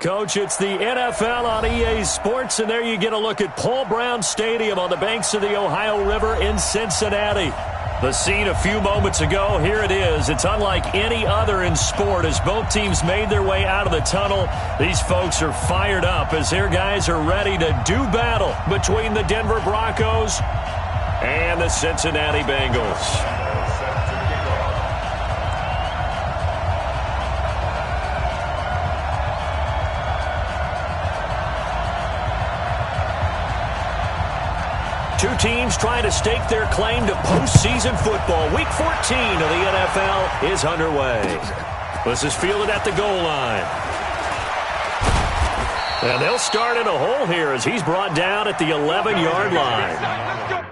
Coach, it's the NFL on EA Sports, and there you get a look at Paul Brown Stadium on the banks of the Ohio River in Cincinnati. The scene a few moments ago, here it is. It's unlike any other in sport as both teams made their way out of the tunnel. These folks are fired up as their guys are ready to do battle between the Denver Broncos and the Cincinnati Bengals. Two teams trying to stake their claim to postseason football. Week 14 of the NFL is underway. This is fielded at the goal line. And they'll start in a hole here as he's brought down at the 11-yard line.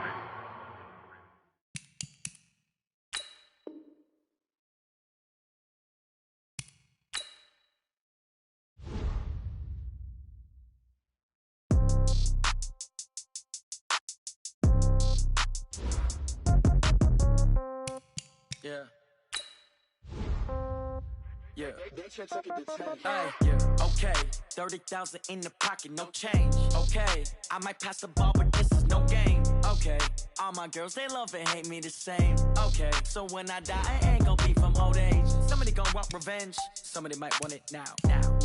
Okay, 30,000 in the pocket, no change. Okay, I might pass the ball, but this is no game. Okay, all my girls, they love and hate me the same. Okay, so when I die, I ain't gonna be from old age. Somebody gonna want revenge, somebody might want it now.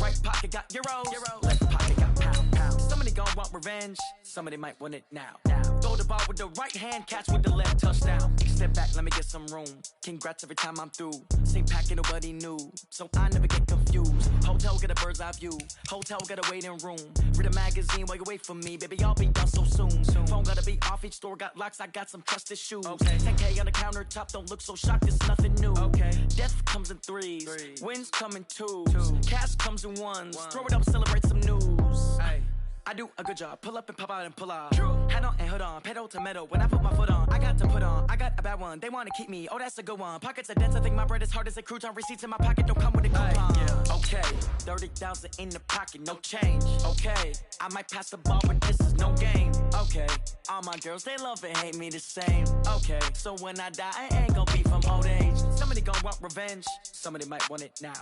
Right pocket got euros, left pocket got pound. Somebody gonna want revenge, somebody might want it now. Throw the ball with the right hand, catch with the left, touchdown. Step back, let me get some room. Congrats every time I'm through. Same packet, nobody knew, so I never get confused. Hotel get a bird's eye view. Hotel get a waiting room. Read a magazine while you wait for me, baby. I'll be done so soon. Phone gotta be off. Each store got locks. I got some trusted shoes. Okay. 10K on the countertop. Don't look so shocked. It's nothing new. Okay. Death comes in threes. Wins come in twos. Cash comes in ones. Throw it up, celebrate some news. Hey. I do a good job. Pull up and pop out and pull off. Hat on and hood on. Pedal to metal. When I put my foot on, I got to put on. I got a bad one. They want to keep me. Oh, that's a good one. Pockets are dense. I think my bread is hard as a crouton. Receipts in my pocket don't come with a coupon. Okay. 30,000 in the pocket. No change. Okay. I might pass the ball, but this is no game. Okay. All my girls, they love and hate me the same. Okay. So when I die, I ain't gonna be from old age. Somebody gonna want revenge. Somebody might want it now.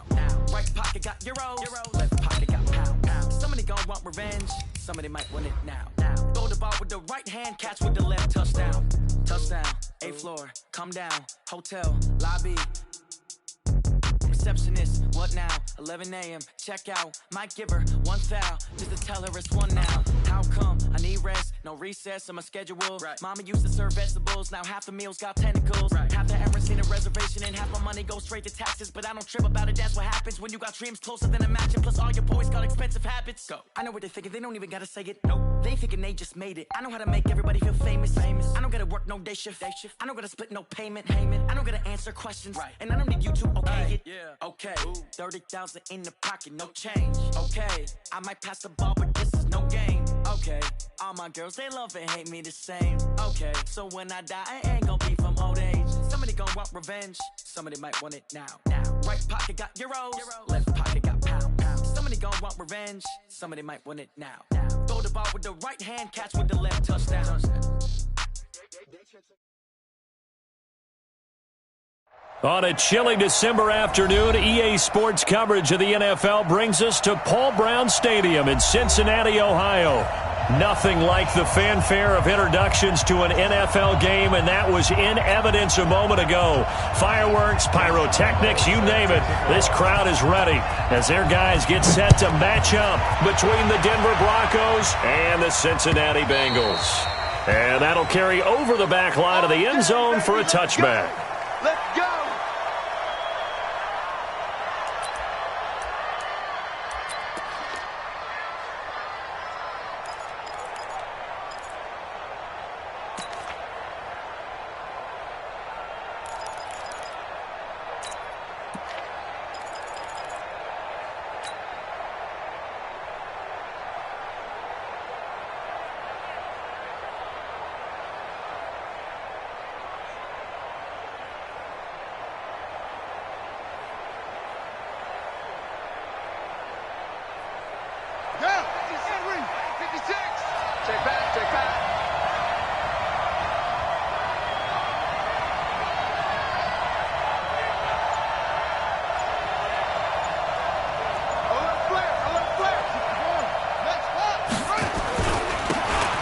Right pocket got euros. Left pocket got pound. Somebody gonna want revenge. Somebody might want it now. Throw the ball with the right hand, catch with the left, touchdown. Touchdown, 8th floor, come down, hotel, lobby. Receptionist, what now? 11 a.m., check out. Might give her one foul, just to tell her it's one now. How come? I need rest, no recess in my schedule. Right. Mama used to serve vegetables, now half the meals got tentacles. Right. Half the errands need a reservation, and half my money goes straight to taxes. But I don't trip about it, that's what happens when you got dreams closer than a matching. Plus all your boys got expensive habits. Go. I know what they're thinking, they don't even gotta say it. Nope. They thinking they just made it. I know how to make everybody feel famous. I don't gotta work no day shift. I don't gotta split no payment. I don't gotta answer questions. Right. And I don't need you to okay it. Yeah. Okay. 30,000 in the pocket, no change. Okay. I might pass the ball, but this is no game. Okay. All my girls, they love and hate me the same. Okay. So when I die, I ain't gonna be from old age. Somebody gonna want revenge. Somebody might want it now. Right pocket got euros. Left pocket got pound. Somebody gonna want revenge. Somebody might want it now. Throw the ball with the right hand, catch with the left, touchdown. On a chilly December afternoon, EA Sports coverage of the NFL brings us to Paul Brown Stadium in Cincinnati, Ohio. Nothing like the fanfare of introductions to an NFL game, and that was in evidence a moment ago. Fireworks, pyrotechnics, you name it. This crowd is ready as their guys get set to match up between the Denver Broncos and the Cincinnati Bengals. And that'll carry over the back line of the end zone for a touchback. Let's go!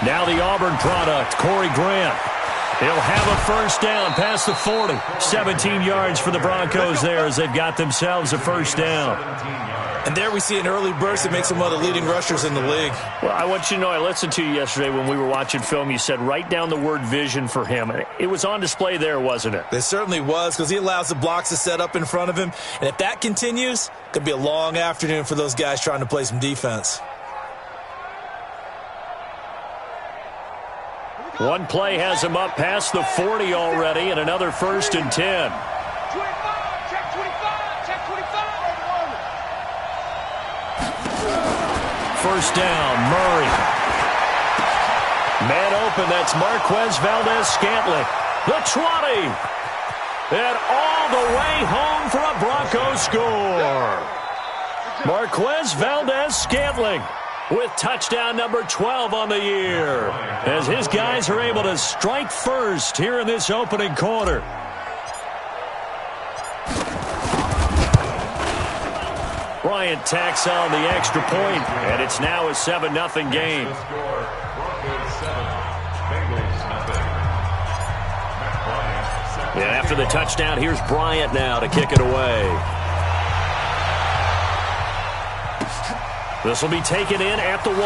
Now the Auburn product, Corey Grant. He'll have a first down past the 40. 17 yards for the Broncos there as they've got themselves a first down. And there we see an early burst that makes him one of the leading rushers in the league. Well, I want you to know, I listened to you yesterday when we were watching film. You said write down the word vision for him. It was on display there, wasn't it? It certainly was, because he allows the blocks to set up in front of him. And if that continues, it could be a long afternoon for those guys trying to play some defense. One play has him up past the 40 already, and another 1st and 10. First down, Murray. Man open, that's Marquez Valdez-Scantling. The 20. And all the way home for a Broncos score. Marquez Valdez-Scantling with touchdown number 12 on the year, as his guys are able to strike first here in this opening quarter. Bryant tacks on the extra point, and it's now a 7-0 game. And after the touchdown, here's Bryant now to kick it away. This will be taken in at the 1.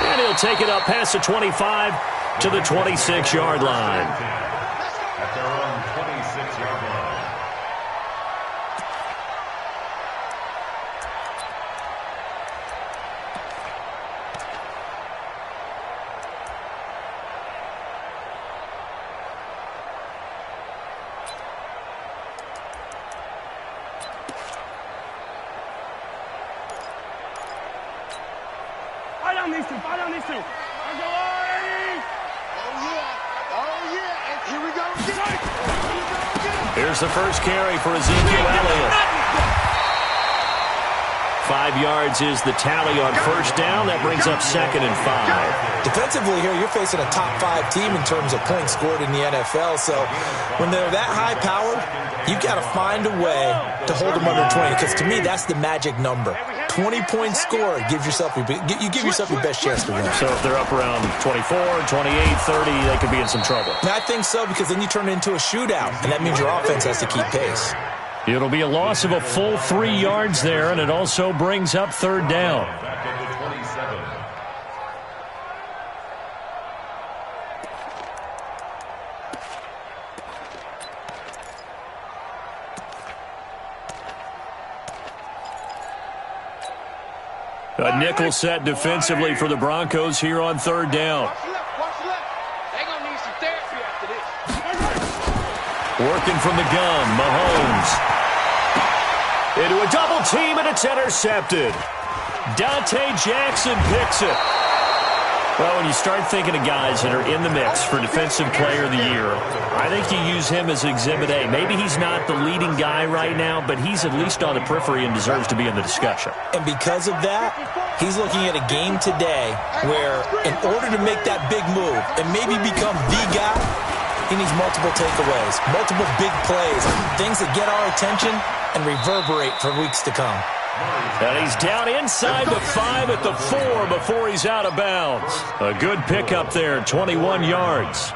And he'll take it up past the 25 to the 26-yard line. At their own 26-yard line. Here's the first carry for Ezekiel Elliott. 5 yards is the tally on first down. That brings up 2nd and 5. Defensively here, you're facing a top 5 team in terms of points scored in the NFL. So when they're that high-powered, you've got to find a way to hold them under 20. Because to me, that's the magic number. 20-point score, you give yourself your best chance to win. So if they're up around 24, 28, 30, they could be in some trouble. I think so, because then you turn it into a shootout, and that means your offense has to keep pace. It'll be a loss of a full 3 yards there, and it also brings up 3rd down. Back at the 27. A nickel set defensively for the Broncos here on 3rd down. They're going to need some therapy after this. Working from the gun, Mahomes. Into a double team, and it's intercepted. Dante Jackson picks it. Well, when you start thinking of guys that are in the mix for Defensive Player of the Year, I think you use him as Exhibit A. Maybe he's not the leading guy right now, but he's at least on the periphery and deserves to be in the discussion. And because of that, he's looking at a game today where in order to make that big move and maybe become the guy, he needs multiple takeaways, multiple big plays, things that get our attention and reverberate for weeks to come. And he's down inside the 5 at the 4 before he's out of bounds. A good pickup there, 21 yards.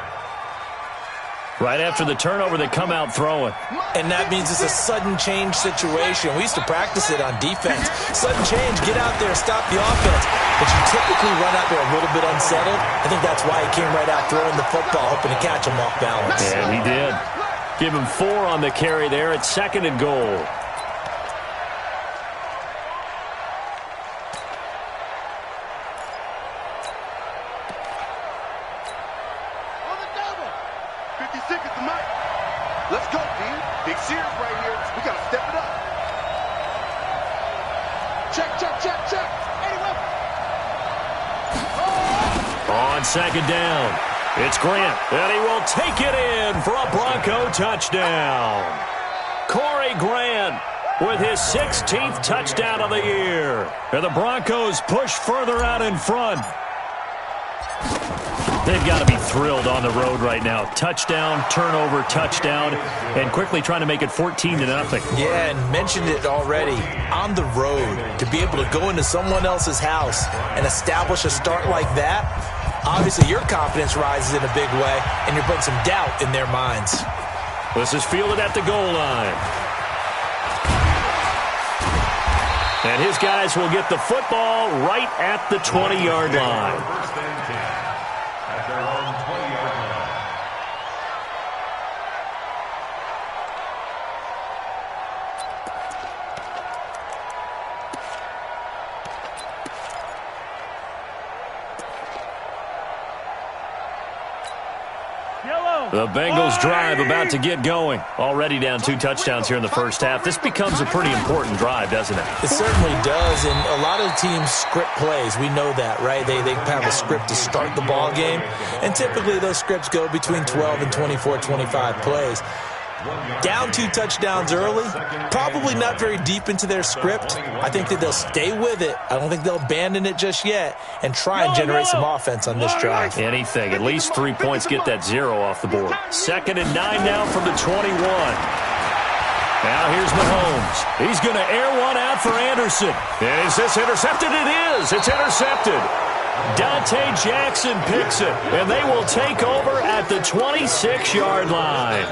Right after the turnover, they come out throwing. And that means it's a sudden change situation. We used to practice it on defense. Sudden change, get out there, stop the offense. But you typically run out there a little bit unsettled. I think that's why he came right out throwing the football, hoping to catch him off balance. And he did. Give him 4 on the carry there at 2nd and goal. Let's go, man. Big series right here. We got to step it up. Check. Anyway. On 2nd down, it's Grant, and he will take it in for a Bronco touchdown. Corey Grant with his 16th touchdown of the year. And the Broncos push further out in front. They've got to be thrilled on the road right now. Touchdown, turnover, touchdown, and quickly trying to make it 14-0. Yeah, and mentioned it already. On the road, to be able to go into someone else's house and establish a start like that, obviously your confidence rises in a big way, and you're putting some doubt in their minds. This is fielded at the goal line. And his guys will get the football right at the 20-yard line. First and 10 at their own 20-yard line. The Bengals drive about to get going. Already down 2 touchdowns here in the first half. This becomes a pretty important drive, doesn't it? It certainly does, and a lot of teams script plays. We know that, right? They have a script to start the ball game, and typically those scripts go between 12 and 24, 25 plays. Down 2 touchdowns early, probably not very deep into their script. I think that they'll stay with it. I don't think they'll abandon it just yet and try and generate some offense on this drive. Anything. At least 3 points, get that 0 off the board. 2nd and 9 now from the 21. Now here's Mahomes. He's going to air one out for Anderson. And is this intercepted? It is. It's intercepted. Dante Jackson picks it, and they will take over at the 26-yard line.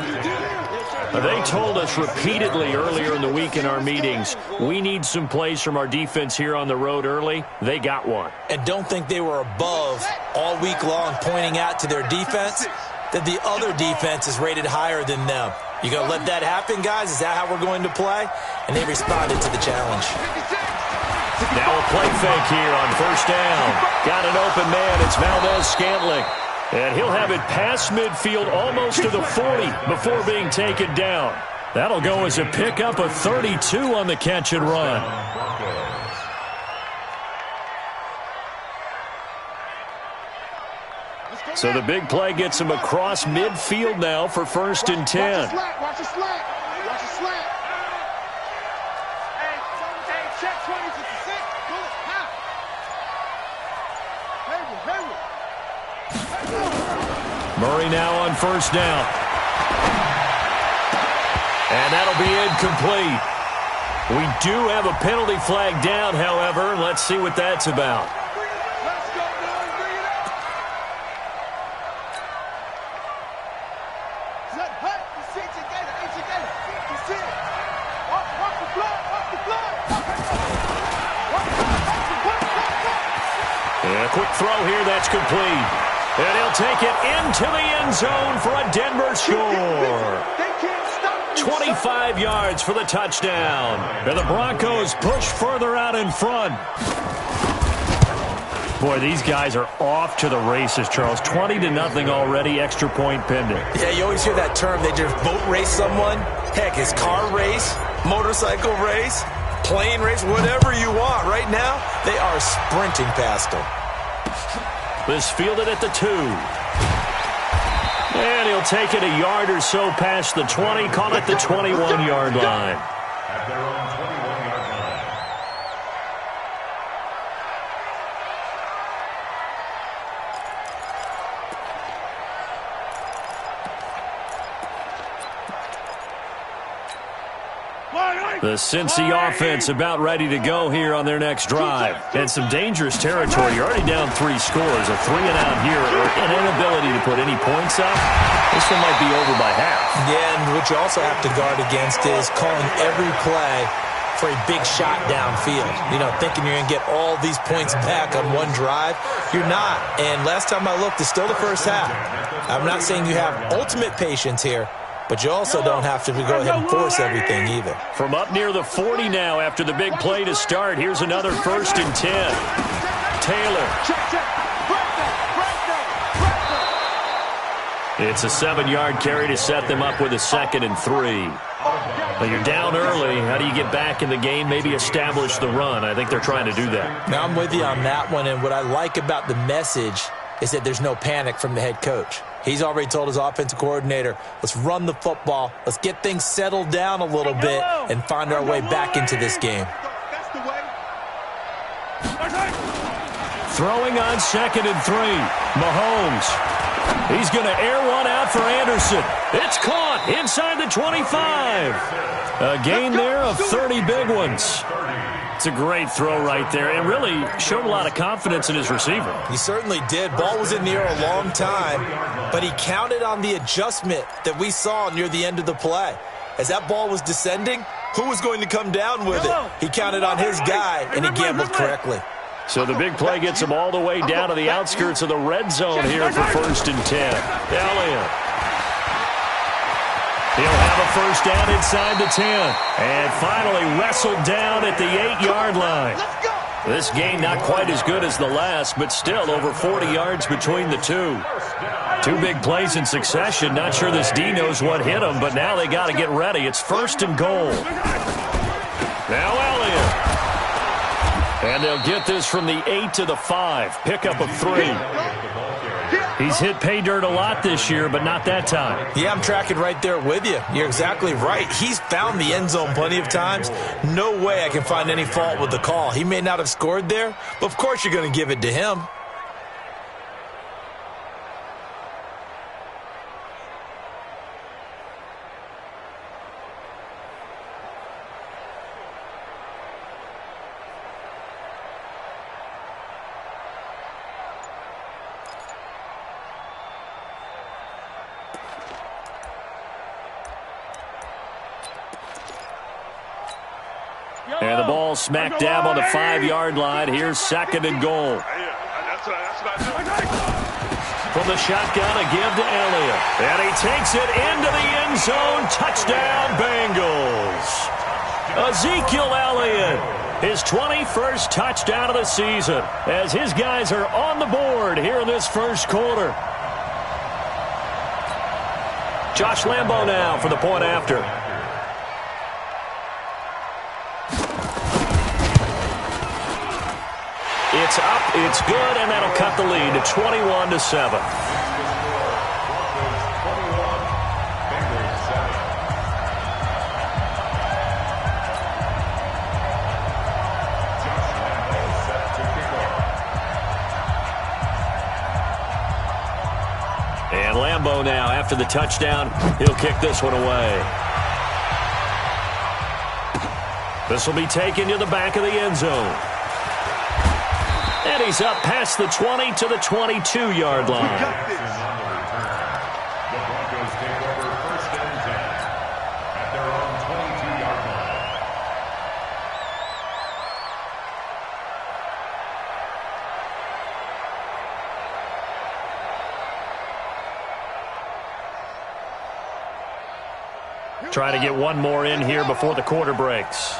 They told us repeatedly earlier in the week in our meetings, we need some plays from our defense here on the road early. They got one. And don't think they were above all week long pointing out to their defense that the other defense is rated higher than them. You going to let that happen, guys? Is that how we're going to play? And they responded to the challenge. Now a play fake here on first down. Got an open man. It's Valdez-Scantling. And he'll have it past midfield almost to the 40 before being taken down. That'll go as a pickup of 32 on the catch and run. So the big play gets him across midfield now for 1st and 10. Watch the slant. Watch the slant. Hey, check 20 to the 6. Pull it. Half. Murray now on first down. And that'll be incomplete. We do have a penalty flag down, however. Let's see what that's about. Let's go, boys. Bring it up. Hey, you see it together. You see it. Walk the blood. And a quick throw here. That's complete. And he'll take it into the end zone for a Denver score. 25 yards for the touchdown. And the Broncos push further out in front. Boy, these guys are off to the races, Charles. 20-0 already, extra point pending. Yeah, you always hear that term. They just boat race someone. Heck, it's car race, motorcycle race, plane race, whatever you want. Right now, they are sprinting past them. This fielded at the 2. And he'll take it a yard or so past the 20, call it the 21-yard line. At their own 21-yard line. The Cincy offense about ready to go here on their next drive. And some dangerous territory. You're already down 3 scores. A 3-and-out here, or an inability to put any points up. This one might be over by half. Yeah, and what you also have to guard against is calling every play for a big shot downfield. You know, thinking you're going to get all these points back on one drive. You're not. And last time I looked, it's still the first half. I'm not saying you have ultimate patience here, but you also don't have to go ahead and force everything either. From up near the 40 now after the big play to start. Here's another 1st and 10. Taylor. It's a 7-yard carry to set them up with a 2nd and 3. Well, you're down early. How do you get back in the game? Maybe establish the run. I think they're trying to do that. Now I'm with you on that one, and what I like about the message is that there's no panic from the head coach. He's already told his offensive coordinator, let's run the football, let's get things settled down a little bit and find our way back into this game. Throwing on 2nd and 3. Mahomes. He's going to air one out for Anderson. It's caught inside the 25. A gain there of 30 big ones. It's a great throw right there, and really showed a lot of confidence in his receiver. He certainly did. Ball was in the air a long time, but he counted on the adjustment that we saw near the end of the play. As that ball was descending, who was going to come down with it? He counted on his guy, and he gambled correctly. So the big play gets him all the way down to the outskirts of the red zone here for 1st and 10. Elliott. He'll have a first down inside the 10. And finally wrestled down at the 8-yard line. This game not quite as good as the last, but still over 40 yards between the two. Two big plays in succession. Not sure this D knows what hit him, but now they got to get ready. It's 1st and goal. Now Elliott. And they'll get this from the 8 to the 5. Pickup of 3. He's hit pay dirt a lot this year, but not that time. Yeah, I'm tracking right there with you. You're exactly right. He's found the end zone plenty of times. No way I can find any fault with the call. He may not have scored there, but of course you're going to give it to him. And the ball smack dab on the 5-yard line. Here's 2nd and goal. From the shotgun, a give to Elliott. And he takes it into the end zone. Touchdown, Bengals. Ezekiel Elliott, his 21st touchdown of the season, as his guys are on the board here in this first quarter. Josh Lambo now for the point after. It's up, it's good, and that'll cut the lead to 21-7. And Lambo now, after the touchdown, he'll kick this one away. This will be taken to the back of the end zone. And he's up past the 20 to the 22-yard line. The Broncos take over 1st and 10 at their own 22-yard line. Try to get one more in here before the quarter breaks.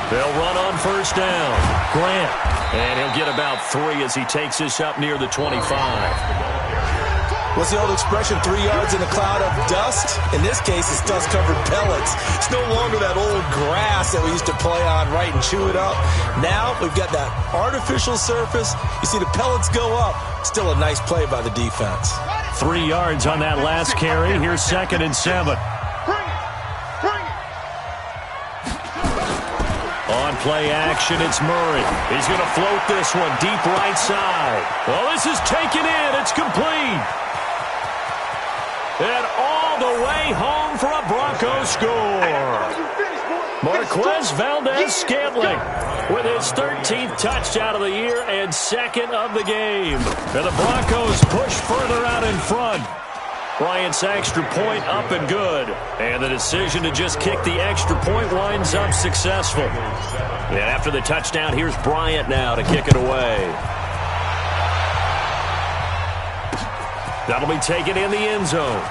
They'll run on 1st down. Grant. And he'll get about 3 as he takes this up near the 25. What's the old expression, 3 yards in a cloud of dust? In this case, it's dust-covered pellets. It's no longer that old grass that we used to play on, right, and chew it up. Now we've got that artificial surface. You see the pellets go up. Still a nice play by the defense. 3 yards on that last carry. Here's 2nd and 7. On play action, it's Murray. He's going to float this one deep right side. Well, this is taken in. It's complete. And all the way home for a Broncos score. Marquez Valdez-Scantling with his 13th touchdown of the year and 2nd of the game. And the Broncos push further out in front. Bryant's extra point up and good. And the decision to just kick the extra point winds up successful. And after the touchdown, here's Bryant now to kick it away. That'll be taken in the end zone.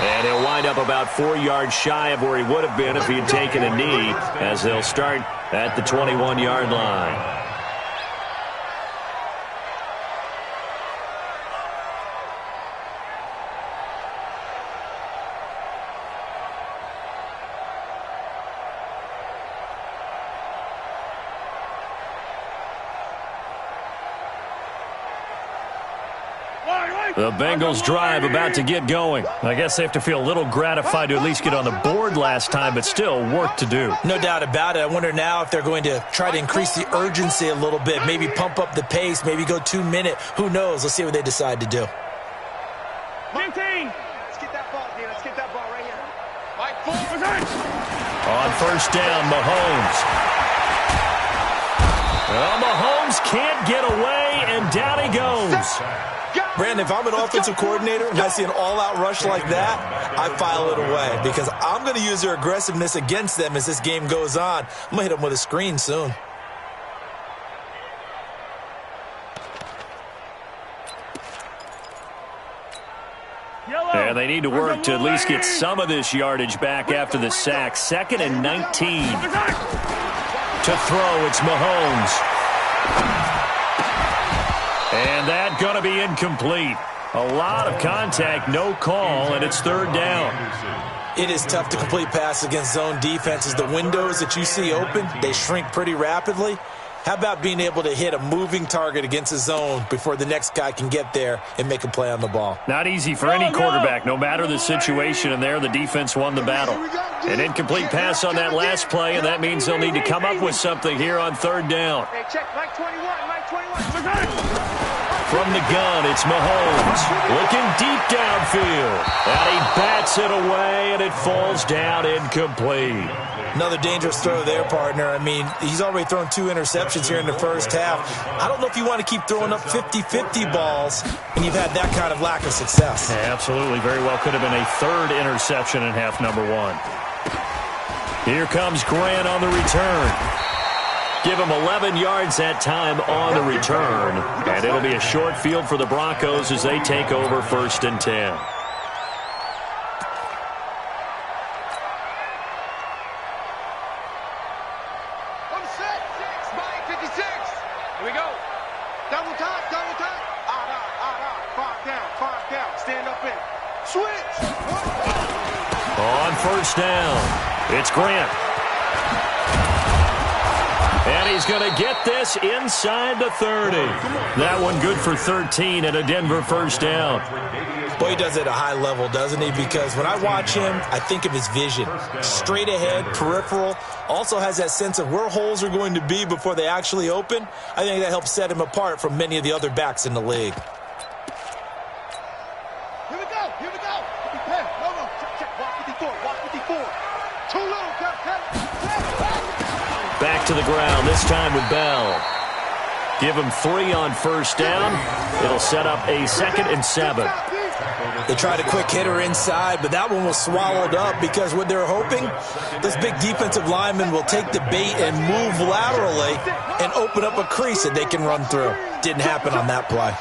And he'll wind up about 4 yards shy of where he would have been if he had taken a knee, as they'll start at the 21-yard line. The Bengals drive about to get going. I guess they have to feel a little gratified to at least get on the board last time, but still work to do. No doubt about it. I wonder now if they're going to try to increase the urgency a little bit, maybe pump up the pace, maybe go 2 minute. Who knows? Let's see what they decide to do. 15. Let's get that ball, dude. Let's get that ball right here. Mike, On first down, Mahomes. Well, Mahomes can't get away, and down he goes. Brandon, if I'm an offensive coordinator and I see an all-out rush like that, I file it away because I'm going to use their aggressiveness against them as this game goes on. I'm going to hit them with a screen soon. And they need to work to at least get some of this yardage back after the sack. 2nd and 19. To throw, it's Mahomes. And that going to be incomplete. A lot of contact, no call, and it's 3rd down. It is tough to complete passes against zone defenses. The windows that you see open, they shrink pretty rapidly. How about being able to hit a moving target against a zone before the next guy can get there and make a play on the ball? Not easy for any quarterback, no matter the situation, and there the defense won the battle. An incomplete pass on that last play, and that means they'll need to come up with something here on 3rd down. Hey, check. Mike 21. Mike 21. From the gun, it's Mahomes. Looking deep downfield. And he bats it away, and it falls down incomplete. Another dangerous throw there, partner. I mean, he's already thrown 2 interceptions here in the first half. I don't know if you want to keep throwing up 50-50 balls when you've had that kind of lack of success. Yeah, absolutely. Very well could have been a 3rd interception in half number 1. Here comes Grant on the return. Give him 11 yards that time on the return. And it'll be a short field for the Broncos as they take over 1st and 10. Here we go. Double time. Five down. Stand up in. Switch. On 1st down, it's Grant. And he's going to get this inside the 30. That one good for 13 and a Denver 1st down. Boy, he does it at a high level, doesn't he? Because when I watch him, I think of his vision. Straight ahead, peripheral. Also has that sense of where holes are going to be before they actually open. I think that helps set him apart from many of the other backs in the league. Here we go. No. Check. Walk 54. Too little. Cut. Back to the ground, this time with Bell. Give him 3 on 1st down. It'll set up a 2nd and 7. They tried a quick hitter inside, but that one was swallowed up because what they're hoping, this big defensive lineman will take the bait and move laterally and open up a crease that they can run through. Didn't happen on that play.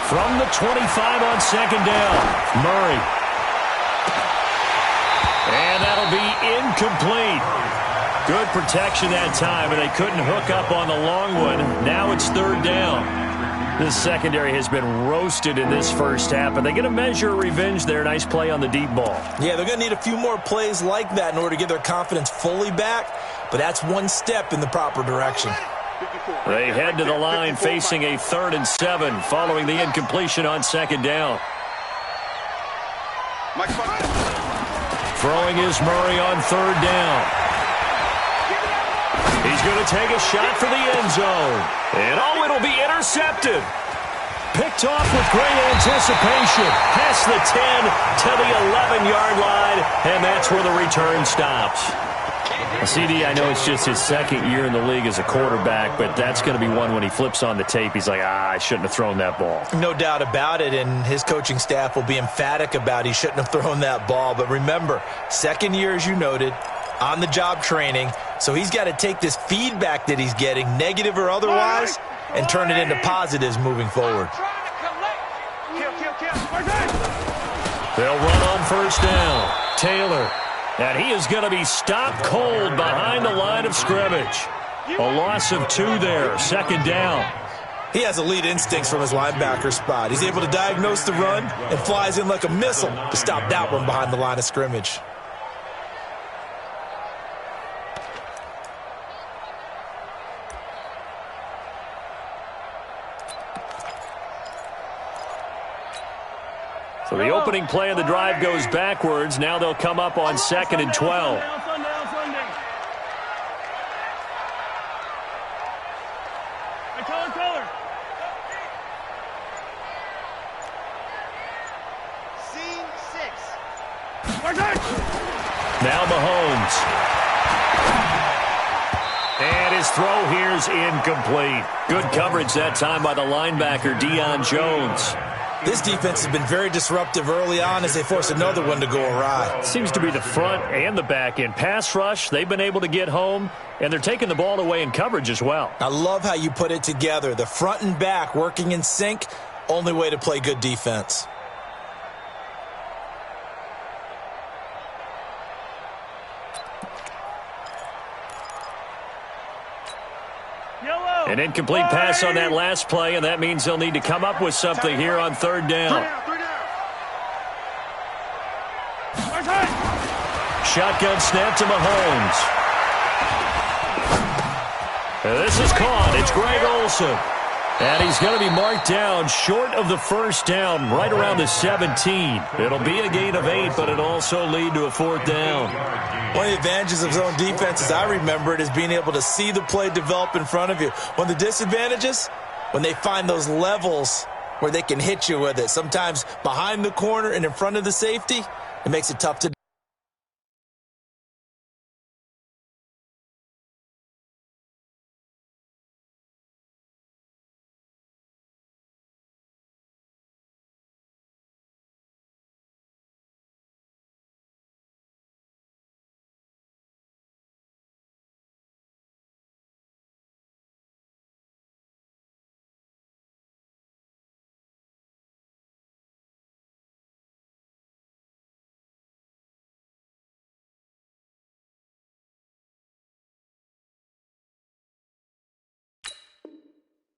From the 25 on 2nd down, Murray. And that'll be incomplete. Good protection that time, and they couldn't hook up on the long one. Now it's 3rd down. This secondary has been roasted in this first half, but they get a measure of revenge there. Nice play on the deep ball. Yeah, they're going to need a few more plays like that in order to get their confidence fully back, but that's one step in the proper direction. They head to the line facing a 3rd and 7 following the incompletion on 2nd down. Throwing is Murray on 3rd down. He's going to take a shot for the end zone. And it'll be intercepted. Picked off with great anticipation. Past the 10 to the 11-yard line, and that's where the return stops. CD, I know it's just his 2nd year in the league as a quarterback, but that's going to be one when he flips on the tape. He's like, I shouldn't have thrown that ball. No doubt about it, and his coaching staff will be emphatic about he shouldn't have thrown that ball. But remember, 2nd year, as you noted, on-the-job training, so he's got to take this feedback that he's getting, negative or otherwise, and turn it into positives moving forward. They'll run on 1st down. Taylor. And he is going to be stopped cold behind the line of scrimmage. A loss of 2 there, 2nd down. He has elite instincts from his linebacker spot. He's able to diagnose the run and flies in like a missile to stop that one behind the line of scrimmage. So the opening play of the drive goes backwards. Now they'll come up on 2nd and 12. Now Mahomes. And his throw here's incomplete. Good coverage that time by the linebacker, Deion Jones. This defense has been very disruptive early on as they force another one to go awry. Seems to be the front and the back end. Pass rush, they've been able to get home, and they're taking the ball away in coverage as well. I love how you put it together. The front and back working in sync, only way to play good defense. An incomplete pass on that last play, and that means they'll need to come up with something here on 3rd down. Shotgun snap to Mahomes. This is caught. It's Greg Olsen. And he's going to be marked down short of the 1st down, right around the 17. It'll be a gain of 8, but it'll also lead to a 4th down. One of the advantages of zone defense, as I remember it, is being able to see the play develop in front of you. One of the disadvantages, when they find those levels where they can hit you with it, sometimes behind the corner and in front of the safety, it makes it tough to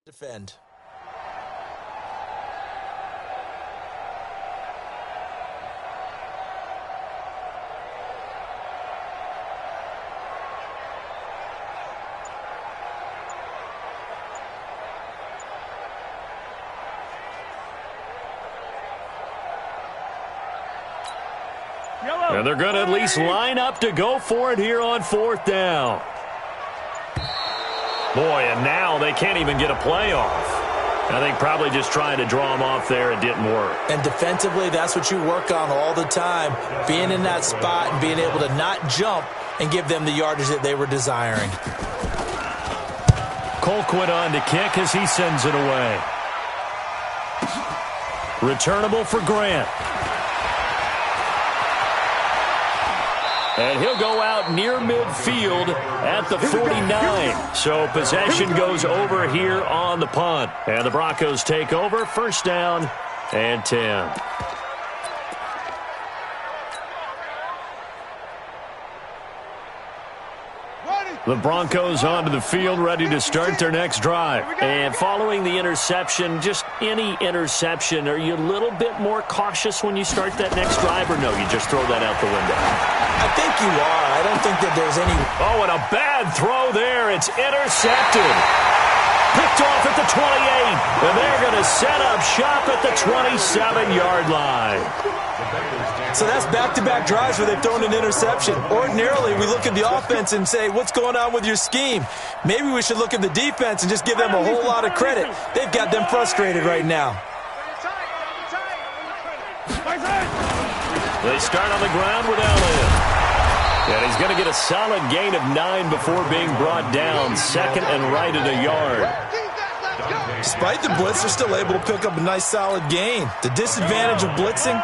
defend. And they're going to at least line up to go for it here on 4th down. Boy, and now they can't even get a play off. I think probably just trying to draw them off there, it didn't work. And defensively, that's what you work on all the time, being in that spot and being able to not jump and give them the yardage that they were desiring. Colquitt on to kick as he sends it away. Returnable for Grant. And he'll go out near midfield at the 49. So possession goes over here on the punt. And the Broncos take over, 1st down and 10. The Broncos onto the field, ready to start their next drive. And following the interception, just any interception, are you a little bit more cautious when you start that next drive, or no, you just throw that out the window? I think you are. I don't think that there's any... Oh, and a bad throw there. It's intercepted. Picked off at the 28. And they're going to set up shop at the 27-yard line. So that's back-to-back drives where they've thrown an interception. Ordinarily, we look at the offense and say, what's going on with your scheme? Maybe we should look at the defense and just give them a whole lot of credit. They've got them frustrated right now. They start on the ground with Elliott. And he's going to get a solid gain of 9 before being brought down. 2nd and right at a yard. Despite the blitz, they're still able to pick up a nice solid gain. The disadvantage of blitzing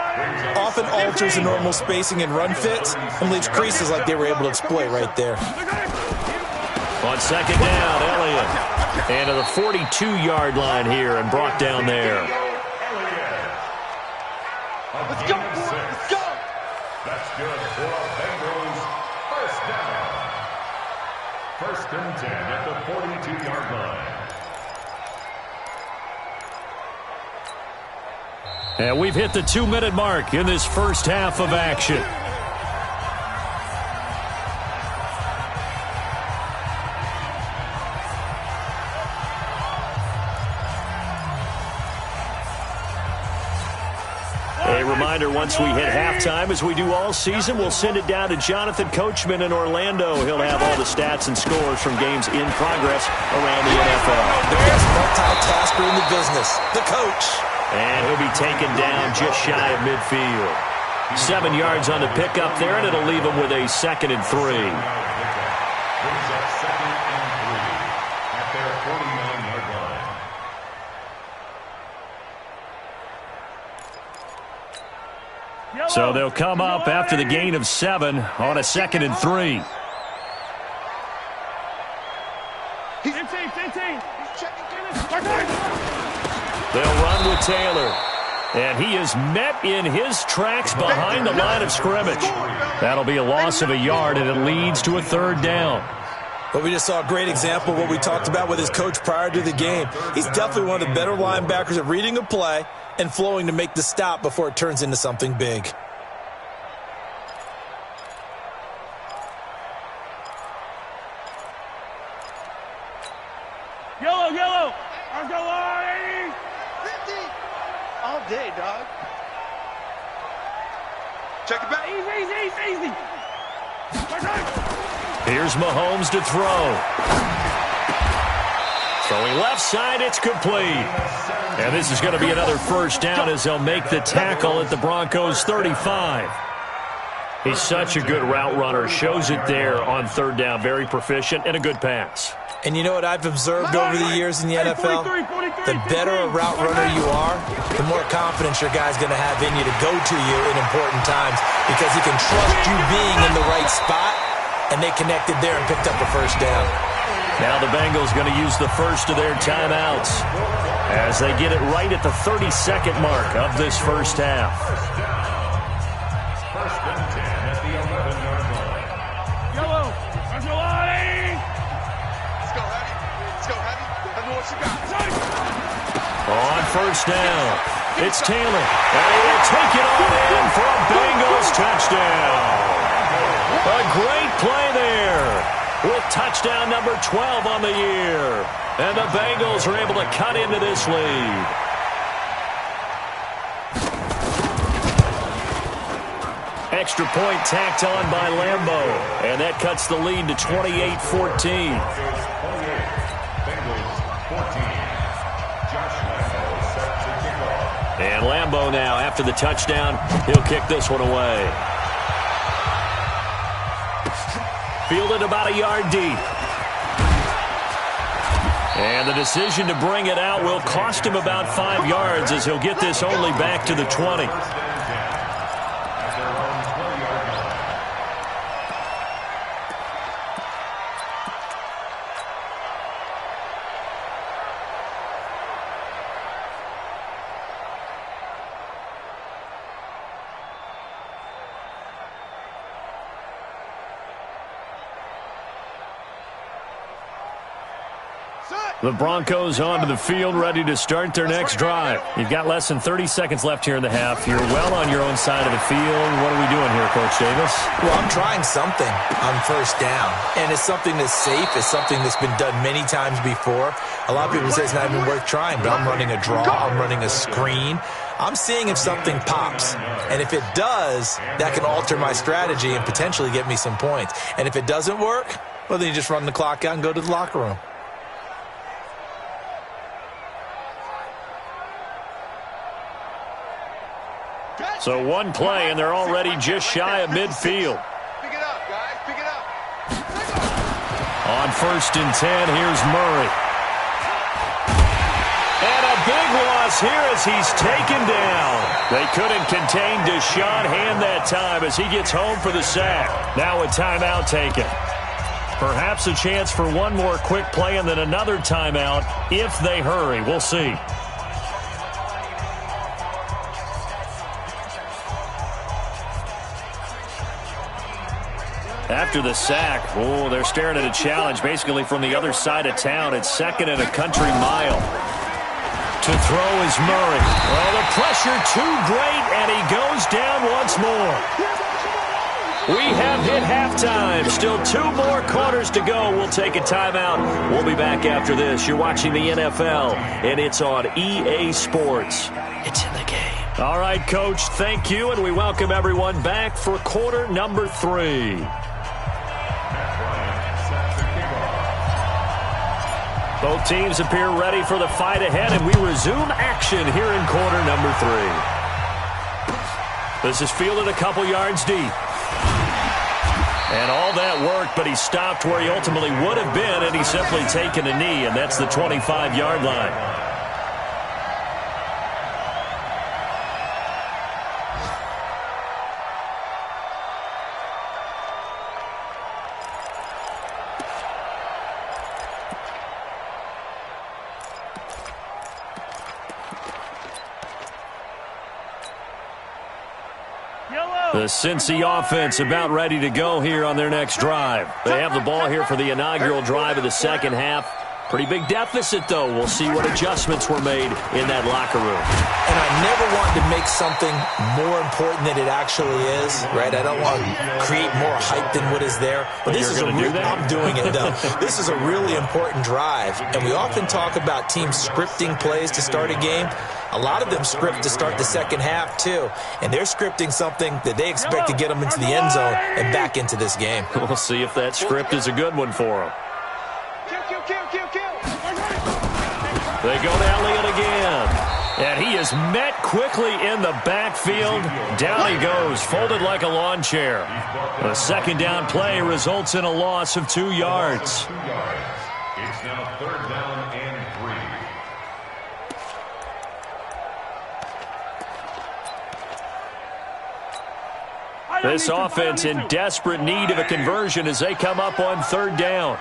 often alters the normal spacing and run fits and leaves creases like they were able to exploit right there. On 2nd down, Elliott. And to the 42-yard line here and brought down there. Let's go, boy. Let's go. That's good for Bengals. 1st down. 1st and 10 at the 42-yard line. And we've hit the 2-minute mark in this first half of action. reminder, once we hit halftime, as we do all season, we'll send it down to Jonathan Coachman in Orlando. He'll have all the stats and scores from games in progress around the NFL. There's multitasker in the business, the coach. And he'll be taken down just shy of midfield. 7 yards on the pickup there, and it'll leave him with a 2nd and 3. Brings up 2nd and 3 at their 49-yard line. So they'll come up after the gain of 7 on a 2nd and 3. 15. They'll run with Taylor. And he is met in his tracks behind the line of scrimmage. That'll be a loss of a yard, and it leads to a 3rd down. But we just saw a great example of what we talked about with his coach prior to the game. He's definitely one of the better linebackers at reading a play and flowing to make the stop before it turns into something big. Yellow. Let's go, Lonnie. 50. All day, dog. Check it back. Easy. Here's Mahomes to throw. Throwing left side, it's complete. And this is going to be another 1st down as they'll make the tackle at the Broncos' 35. He's such a good route runner. Shows it there on 3rd down. Very proficient and a good pass. And you know what I've observed over the years in the NFL? The better a route runner you are, the more confidence your guy's going to have in you to go to you in important times because he can trust you being in the right spot, and they connected there and picked up a 1st down. Now the Bengals going to use the first of their timeouts as they get it right at the 32nd mark of this 1st half. 1st and 10 at the 11-yard line. Yellow. Let's go, Lonnie. Let's go, Heavy. I know what you got. On 1st down, it's Taylor. And he will take it on in for a Bengals touchdown. A great play there with touchdown number 12 on the year. And the Bengals are able to cut into this lead. Extra point tacked on by Lambo. And that cuts the lead to 28-14. And Lambo now, after the touchdown, he'll kick this one away. Fielded about a yard deep. And the decision to bring it out will cost him about 5 yards as he'll get this only back to the 20. The Broncos onto the field, ready to start their next drive. You've got less than 30 seconds left here in the half. You're well on your own side of the field. What are we doing here, Coach Davis? Well, I'm trying something on 1st down, and it's something that's safe. It's something that's been done many times before. A lot of people say it's not even worth trying, but I'm running a draw. I'm running a screen. I'm seeing if something pops, and if it does, that can alter my strategy and potentially get me some points. And if it doesn't work, well, then you just run the clock out and go to the locker room. So one play, and they're already just shy of midfield. Pick it up, guys. Pick it up. On 1st and 10, here's Murray. And a big loss here as he's taken down. They couldn't contain Deshaun Hand that time as he gets home for the sack. Now a timeout taken. Perhaps a chance for one more quick play and then another timeout if they hurry. We'll see. After the sack, they're staring at a challenge basically from the other side of town. It's 2nd and a country mile. To throw is Murray. Well, the pressure too great, and he goes down once more. We have hit halftime. Still 2 more quarters to go. We'll take a timeout. We'll be back after this. You're watching the NFL, and it's on EA Sports. It's in the game. All right, Coach, thank you, and we welcome everyone back for quarter number 3. Both teams appear ready for the fight ahead, and we resume action here in quarter number 3. This is fielded a couple yards deep. And all that worked, but he stopped where he ultimately would have been, and he's simply taken a knee, and that's the 25-yard line. The Cincy offense about ready to go here on their next drive. They have the ball here for the inaugural drive of the second half. Pretty big deficit, though. We'll see what adjustments were made in that locker room. And I never want to make something more important than it actually is, right? I don't want to create more hype than what is there. But this is I'm doing it, though. This is a really important drive. And we often talk about teams scripting plays to start a game. A lot of them script to start the second half, too. And they're scripting something that they expect to get them into the end zone and back into this game. We'll see if that script is a good one for them. They go to Elliott again. And he is met quickly in the backfield. Down he goes, folded like a lawn chair. A second down play results in a loss of 2 yards. It's now third down and 3. This offense in desperate need of a conversion as they come up on third down.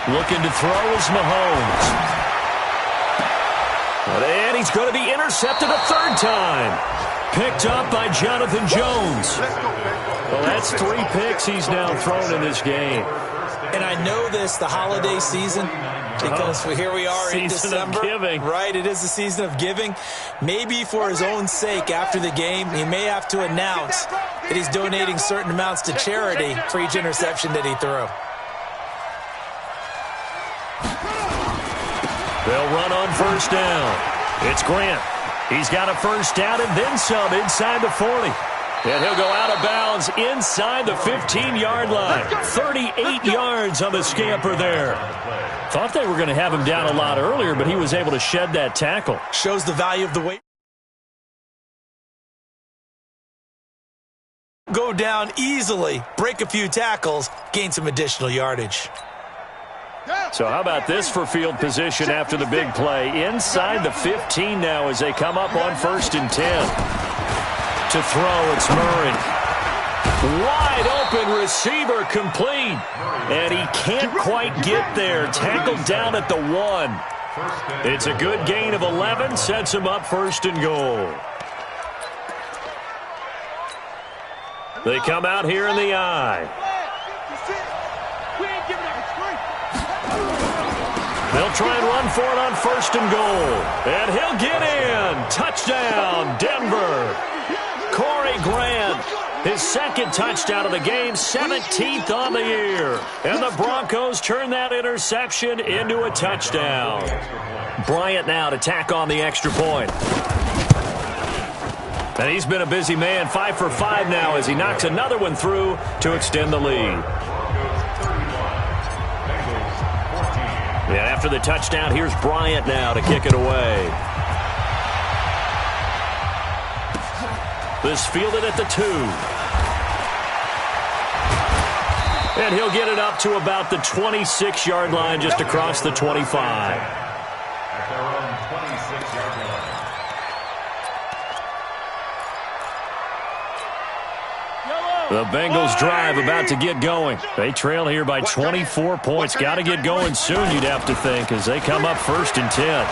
Looking to throw is Mahomes. And he's going to be intercepted a third time. Picked up by Jonathan Jones. Well, that's 3 picks he's now thrown in this game. And I know this, the holiday season, because here we are in December. Season of giving. Right, it is the season of giving. Maybe for his own sake after the game, he may have to announce that he's donating certain amounts to charity for each interception that he threw. They'll run on first down. It's Grant. He's got a first down and then some inside the 40. And he'll go out of bounds inside the 15-yard line. 38 yards on the scamper there. Thought they were going to have him down a lot earlier, but he was able to shed that tackle. Shows the value of the weight. Go down easily, break a few tackles, gain some additional yardage. So how about this for field position after the big play? Inside the 15 now as they come up on 1st and 10. To throw, it's Murray. Wide open receiver complete. And he can't quite get there. Tackled down at the 1. It's a good gain of 11. Sets him up 1st and goal. They come out here in the I. They'll try and run for it on 1st and goal. And he'll get in. Touchdown, Denver. Corey Grant, his second touchdown of the game, 17th on the year. And the Broncos turn that interception into a touchdown. Bryant now to tack on the extra point. And he's been a busy man, 5 for 5 now as he knocks another one through to extend the lead. And after the touchdown, here's Bryant now to kick it away. This fielded at the 2. And he'll get it up to about the 26-yard line just across the 25. At their own 26-yard line. The Bengals drive about to get going. They trail here by 24 points. Got to get going soon, you'd have to think, as they come up 1st and 10.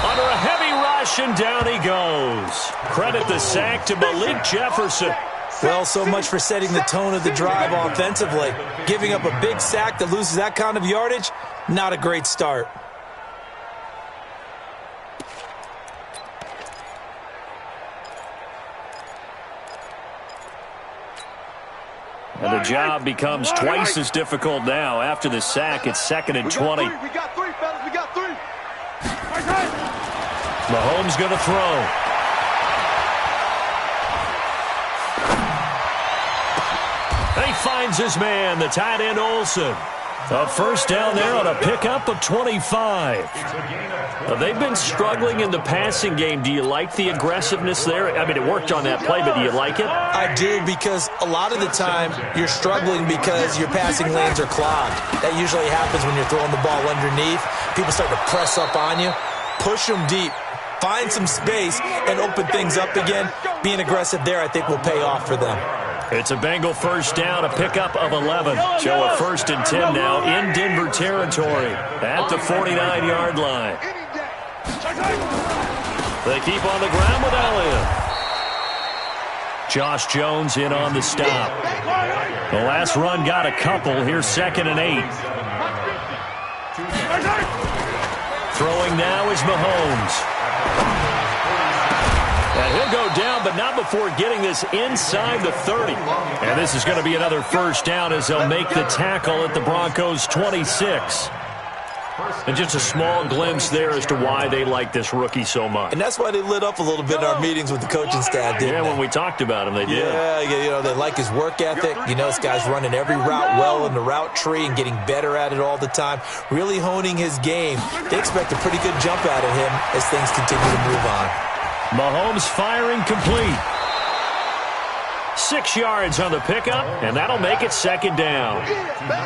Under a heavy rush, and down he goes. Credit the sack to Malik Jefferson. Well, so much for setting the tone of the drive offensively. Giving up a big sack that loses that kind of yardage, not a great start. And the job becomes twice as difficult now. After the sack, it's 2nd and 20. We got 3, fellas. We got 3. Mahomes going to throw. He finds his man, the tight end Olsen. A first down there on a pickup of 25. They've been struggling in the passing game. Do you like the aggressiveness there? I mean, it worked on that play, but do you like it? I do, because a lot of the time you're struggling because your passing lanes are clogged. That usually happens when you're throwing the ball underneath. People start to press up on you. Push them deep. Find some space and open things up again. Being aggressive there, I think, will pay off for them. It's a Bengal first down, a pickup of 11. So a 1st and 10 now in Denver territory at the 49-yard line. They keep on the ground with Elliott. Josh Jones in on the stop. The last run got a couple. Here's 2nd and 8. Throwing now is Mahomes. And he'll go down, but not before getting this inside the 30. And this is going to be another first down as they'll make the tackle at the Broncos' 26. And just a small glimpse there as to why they like this rookie so much. And that's why they lit up a little bit in our meetings with the coaching staff, didn't they? When we talked about him, they did. Yeah, you know, they like his work ethic. You know, this guy's running every route well in the route tree and getting better at it all the time, really honing his game. They expect a pretty good jump out of him as things continue to move on. Mahomes firing complete. 6 yards on the pickup, and that'll make it 2nd down.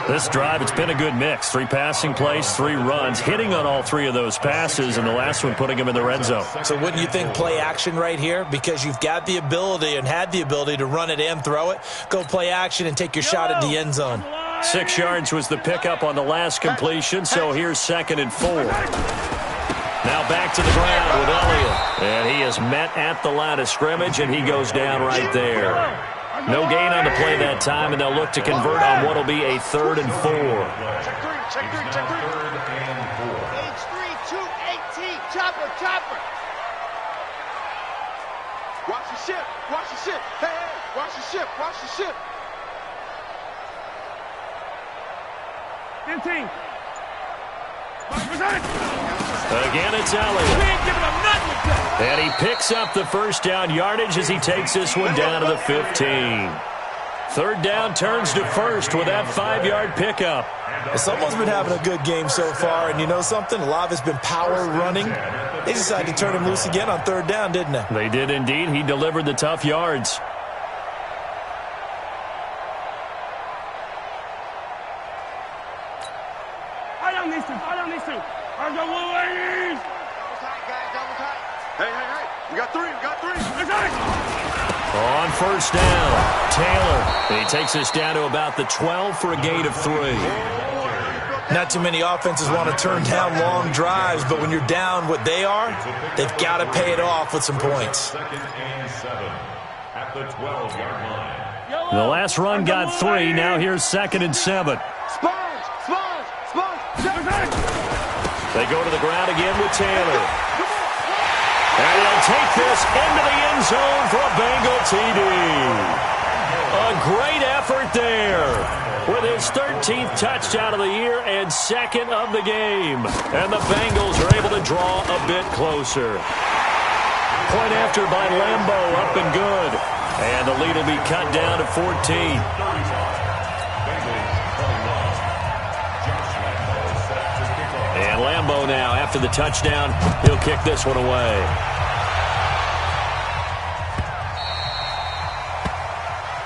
This drive, it's been a good mix. 3 passing plays, 3 runs, hitting on all 3 of those passes, and the last one putting him in the red zone. So wouldn't you think play action right here? Because you've got the ability and had the ability to run it and throw it. Go play action and take your shot at the end zone. 6 yards was the pickup on the last completion, so here's 2nd and 4. Now back to the ground with Elliott. And he is met at the line of scrimmage, and he goes down right there. No gain on the play that time, and they'll look to convert on what will be a 3rd and 4. Check three. H3, 218, chopper. Watch the ship. Hey, watch the ship. 15. Again, it's Elliott. And he picks up the first down yardage as he takes this one down to the 15. 3rd down turns to 1st with that 5-yard pickup. Someone's been having a good game so far, and you know something? A lot of it's been power running. They decided to turn him loose again on 3rd down, didn't they? They did indeed. He delivered the tough yards. I don't need to. I got one ladies. Double tight. Hey. We got three. On 1st down, Taylor. He takes us down to about the 12 for a gain of 3. Not too many offenses want to turn down long drives, but when you're down what they are, they've got to pay it off with some points. 2nd and 7 at the 12-yard line. The last run got 3. Now here's 2nd and 7. Sponge. They go to the ground again with Taylor. And he'll take this into the end zone for a Bengal TD. A great effort there with his 13th touchdown of the year and 2nd of the game. And the Bengals are able to draw a bit closer. Point after by Lambo, up and good. And the lead will be cut down to 14. And Lambo now, after the touchdown, he'll kick this one away.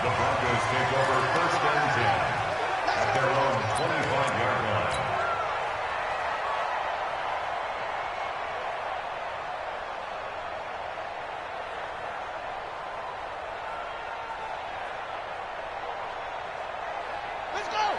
The Broncos take over 1st and 10 at their own 25-yard line.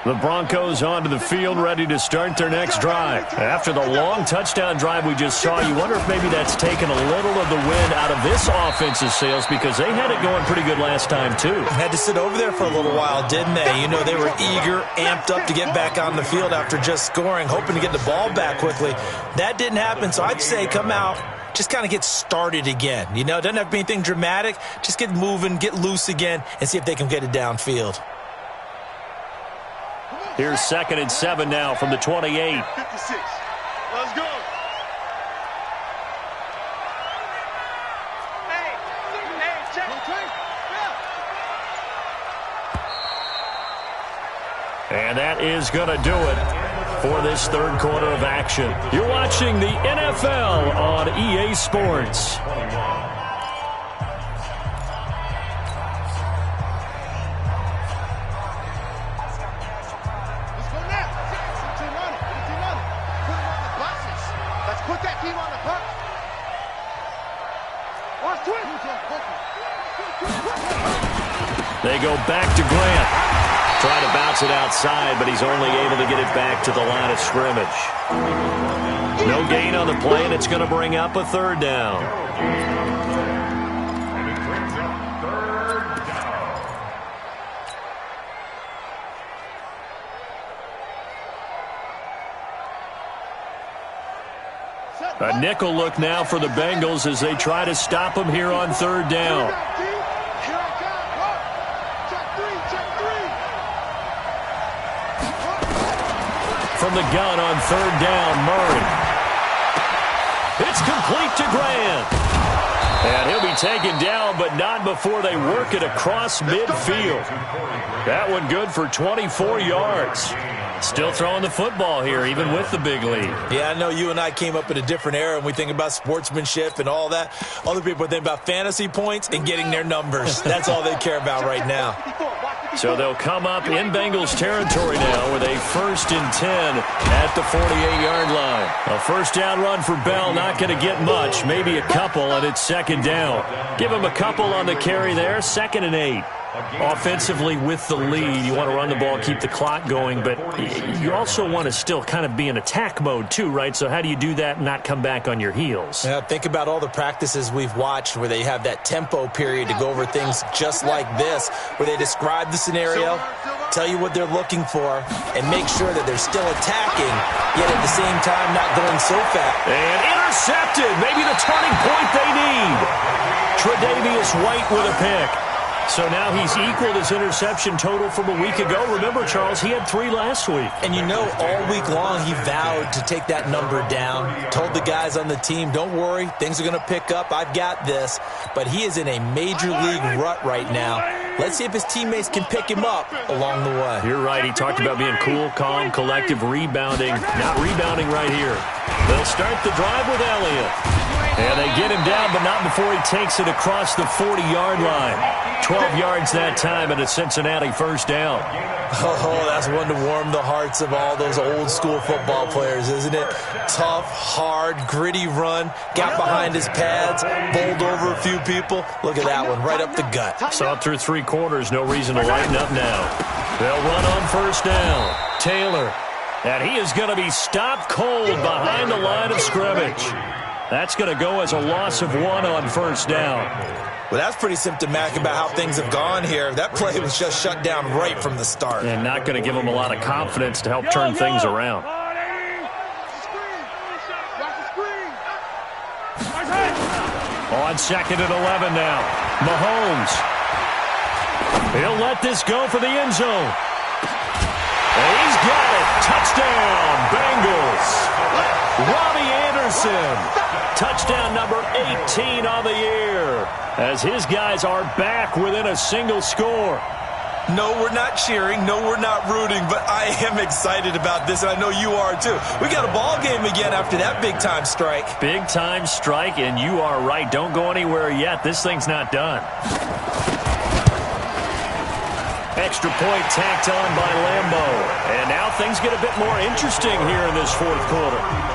The Broncos onto the field, ready to start their next drive. After the long touchdown drive we just saw, you wonder if maybe that's taken a little of the wind out of this offense's sails, because they had it going pretty good last time, too. Had to sit over there for a little while, didn't they? You know, they were eager, amped up to get back on the field after just scoring, hoping to get the ball back quickly. That didn't happen, so I'd say come out, just kind of get started again. You know, it doesn't have to be anything dramatic. Just get moving, get loose again, and see if they can get it downfield. Here's 2nd and 7 now from the 28. 56. Let's go. And that is going to do it for this third quarter of action. You're watching the NFL on EA Sports. They go back to Grant. Try to bounce it outside, but he's only able to get it back to the line of scrimmage. No gain on the play, and it's going to bring up a third down. And it brings up third down. A nickel look now for the Bengals as they try to stop him here on third down. From the gun on third down, Murray. It's complete to Grant. And he'll be taken down, but not before they work it across midfield. That one good for 24 yards. Still throwing the football here, even with the big lead. Yeah, I know you and I came up in a different era, and we think about sportsmanship and all that. Other people think about fantasy points and getting their numbers. That's all they care about right now. So they'll come up in Bengals territory now with a 1st and 10 at the 48-yard line. A first down run for Bell, not going to get much, maybe a couple, and it's second down. Give him a couple on the carry there, 2nd and 8. Offensively with the lead, you want to run the ball, keep the clock going, but you also want to still kind of be in attack mode too, right? So how do you do that and not come back on your heels? Yeah, think about all the practices we've watched where they have that tempo period to go over things just like this, where they describe the scenario, tell you what they're looking for, and make sure that they're still attacking, yet at the same time not going so fast. And intercepted, maybe the turning point they need. Tre'Davious White with a pick. So now he's equaled his interception total from a week ago. Remember, Charles, he had 3 last week. And you know, all week long he vowed to take that number down. Told the guys on the team, don't worry, things are going to pick up. I've got this. But he is in a major league rut right now. Let's see if his teammates can pick him up along the way. You're right. He talked about being cool, calm, collective, rebounding. Not rebounding right here. They'll start the drive with Elliott. And they get him down, but not before he takes it across the 40-yard line. 12 yards that time and a Cincinnati first down. Oh, that's one to warm the hearts of all those old-school football players, isn't it? Tough, hard, gritty run. Got behind his pads, bowled over a few people. Look at that one, right up the gut. Saw it through 3 quarters. No reason to lighten up now. They'll run on first down. Taylor. And he is going to be stopped cold behind the line of scrimmage. That's going to go as a loss of 1 on first down. Well, that's pretty symptomatic about how things have gone here. That play was just shut down right from the start. And not going to give them a lot of confidence to help turn things around. On 2nd and 11 now. Mahomes. He'll let this go for the end zone. And he's got it. Touchdown, Bengals. Robbie Anderson. Touchdown number 18 on the year, as his guys are back within a single score. No, we're not cheering. No, we're not rooting, but I am excited about this, and I know you are too. We got a ball game again after that big-time strike. Big-time strike, and you are right. Don't go anywhere yet. This thing's not done. Extra point tacked on by Lambo. And now things get a bit more interesting here in this 4th quarter.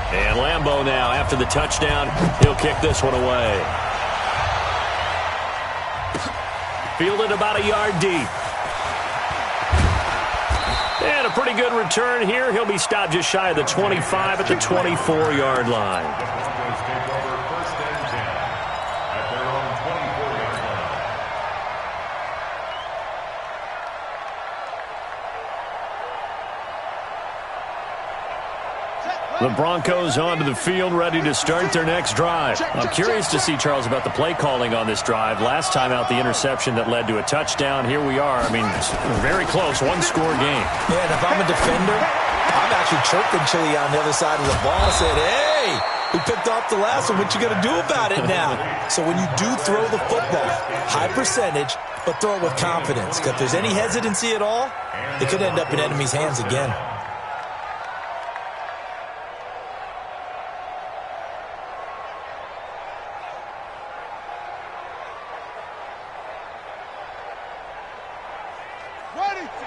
And Lambo now, after the touchdown, he'll kick this one away. Fielded about a yard deep. And a pretty good return here. He'll be stopped just shy of the 25 at the 24-yard line. The Broncos onto the field, ready to start their next drive. I'm curious to see, Charles, about the play calling on this drive. Last time out, the interception that led to a touchdown. Here we are. I mean, very close, 1-score game. Yeah, and if I'm a defender, I'm actually chirping Chili on the other side of the ball, said, hey, we picked off the last one. What you going to do about it now? So when you do throw the football, high percentage, but throw it with confidence. Because if there's any hesitancy at all, it could end up in enemy's hands again.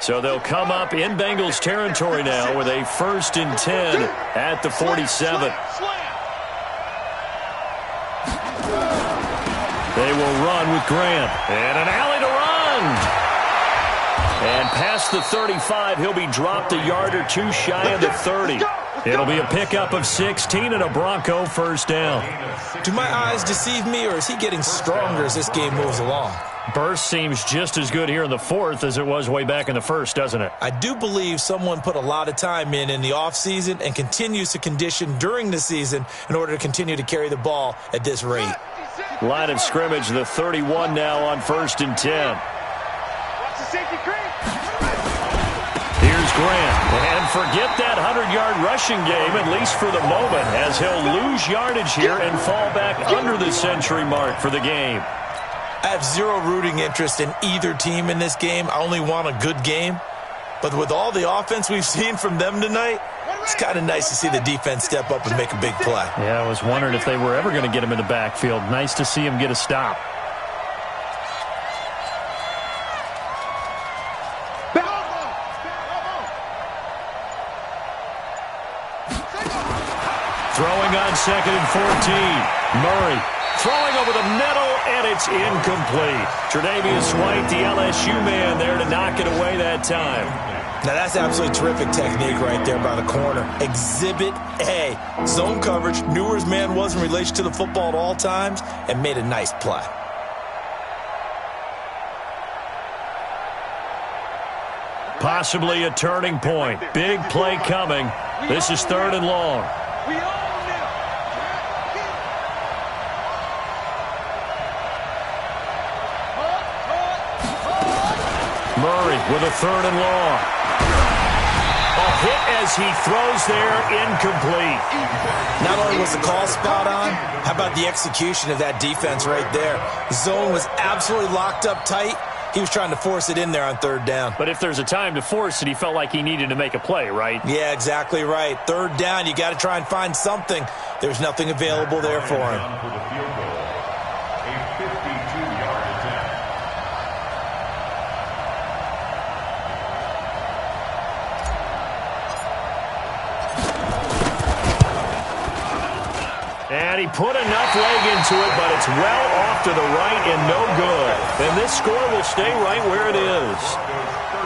So they'll come up in Bengals territory now with a 1st and 10 at the 47. They will run with Grant. And an alley to run. And past the 35, he'll be dropped a yard or two shy of the 30. It'll be a pickup of 16 and a Bronco first down. Do my eyes deceive me, or is he getting stronger as this game moves along? Burst seems just as good here in the 4th as it was way back in the 1st, doesn't it? I do believe someone put a lot of time in the offseason and continues to condition during the season in order to continue to carry the ball at this rate. Line of scrimmage, the 31 now on 1st and 10. Here's Grant. And forget that 100-yard rushing game, at least for the moment, as he'll lose yardage here and fall back under the century mark for the game. I have zero rooting interest in either team in this game. I only want a good game. But with all the offense we've seen from them tonight, it's kind of nice to see the defense step up and make a big play. Yeah, I was wondering if they were ever going to get him in the backfield. Nice to see him get a stop. Throwing on 2nd and 14. Murray throwing over the middle, and it's incomplete. Tre'Davious White, the LSU man, there to knock it away that time. Now, that's absolutely terrific technique right there by the corner. Exhibit A. Zone coverage, knew where his man was in relation to the football at all times, and made a nice play. Possibly a turning point. Big play coming. This is 3rd and long. Murray with a 3rd and long. A hit as he throws there, incomplete. Not only was the call spot on, how about the execution of that defense right there? Zone was absolutely locked up tight. He was trying to force it in there on 3rd down. But if there's a time to force it, he felt like he needed to make a play, right? Yeah, exactly right. 3rd down, you got to try and find something. There's nothing available there for him. And he put enough leg into it, but it's well off to the right and no good. And this score will stay right where it is.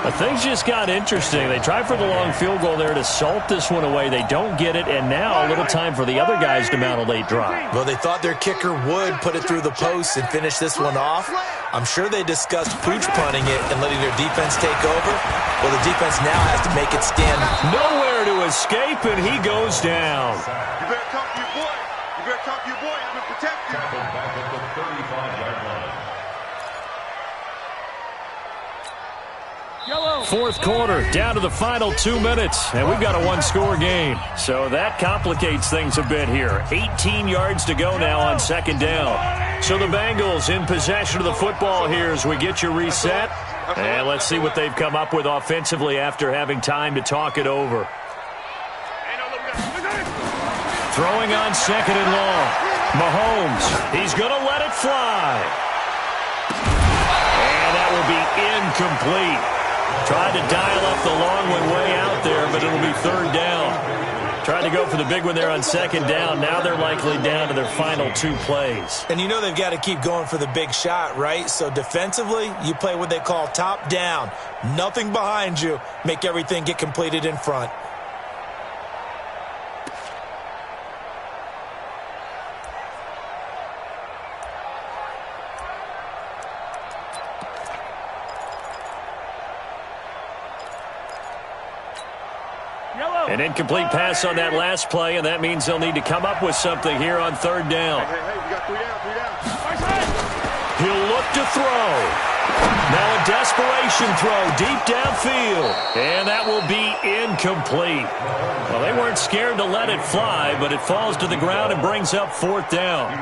But things just got interesting. They tried for the long field goal there to salt this one away. They don't get it, and now a little time for the other guys to mount a late drive. Well, they thought their kicker would put it through the post and finish this one off. I'm sure they discussed pooch punting it and letting their defense take over. Well, the defense now has to make it stand. Nowhere to escape, and he goes down. You better talk to your boy. You better talk to your boy. I've been protecting. Tackled back at the 35-yard line. 4th quarter, down to the final 2 minutes, and we've got a one-score game. So that complicates things a bit here. 18 yards to go now on 2nd down. So the Bengals in possession of the football here as we get you reset. And let's see what they've come up with offensively after having time to talk it over. Throwing on 2nd and long. Mahomes, he's going to let it fly. And that will be incomplete. Tried to dial up the long one way out there, but it'll be 3rd down. Tried to go for the big one there on 2nd down. Now they're likely down to their final 2 plays. And you know they've got to keep going for the big shot, right? So defensively, you play what they call top down. Nothing behind you. Make everything get completed in front. An incomplete pass on that last play, and that means they'll need to come up with something here on 3rd down. Hey, we got 3 down, 3 down. He'll look to throw. Now a desperation throw deep downfield. And that will be incomplete. Well, they weren't scared to let it fly, but it falls to the ground and brings up 4th down.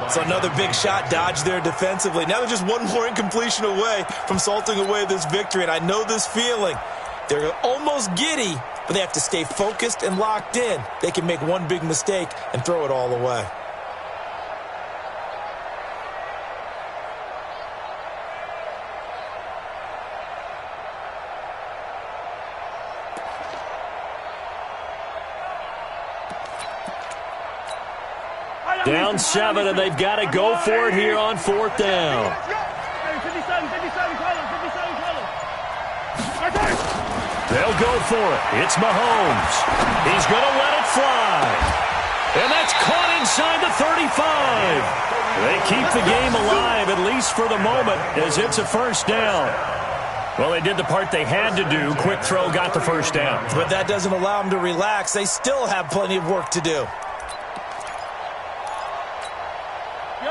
So another big shot dodged there defensively. Now they're just one more incompletion away from salting away this victory. And I know this feeling. They're almost giddy, but they have to stay focused and locked in. They can make one big mistake and throw it all away. Down 7, and they've got to go for it here on 4th down. They'll go for it. It's Mahomes. He's going to let it fly. And that's caught inside the 35. They keep the game alive, at least for the moment, as it's a 1st down. Well, they did the part they had to do. Quick throw got the 1st down. But that doesn't allow them to relax. They still have plenty of work to do.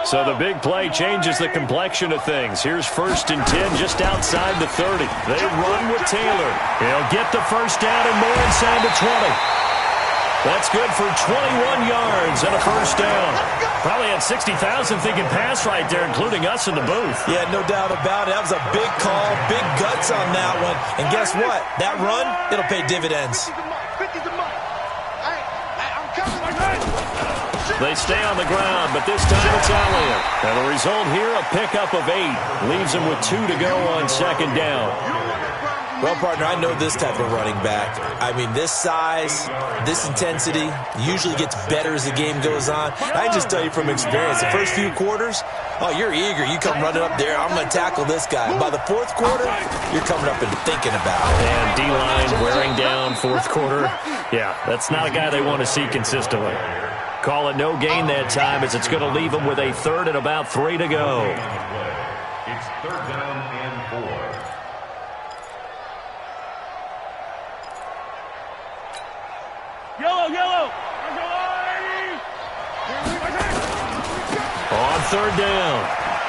So the big play changes the complexion of things. Here's 1st and 10 just outside the 30. They run with Taylor. He'll get the 1st down and more inside the 20. That's good for 21 yards and a 1st down. Probably had 60,000 thinking pass right there, including us in the booth. Yeah, no doubt about it. That was a big call, big guts on that one. And guess what? That run, it'll pay dividends. They stay on the ground, but this time it's Elliott. And the result here, a pickup of 8. Leaves them with 2 to go on 2nd down. Well, partner, I know this type of running back. I mean, this size, this intensity usually gets better as the game goes on. I can just tell you from experience, the first few quarters, oh, you're eager. You come running up there, I'm going to tackle this guy. By the 4th quarter, you're coming up and thinking about it. And D-line wearing down 4th quarter. Yeah, that's not a guy they want to see consistently. Call it no gain that time, as it's going to leave them with a 3rd and about 3 to go. It's 3rd down and 4. Yellow. On 3rd down,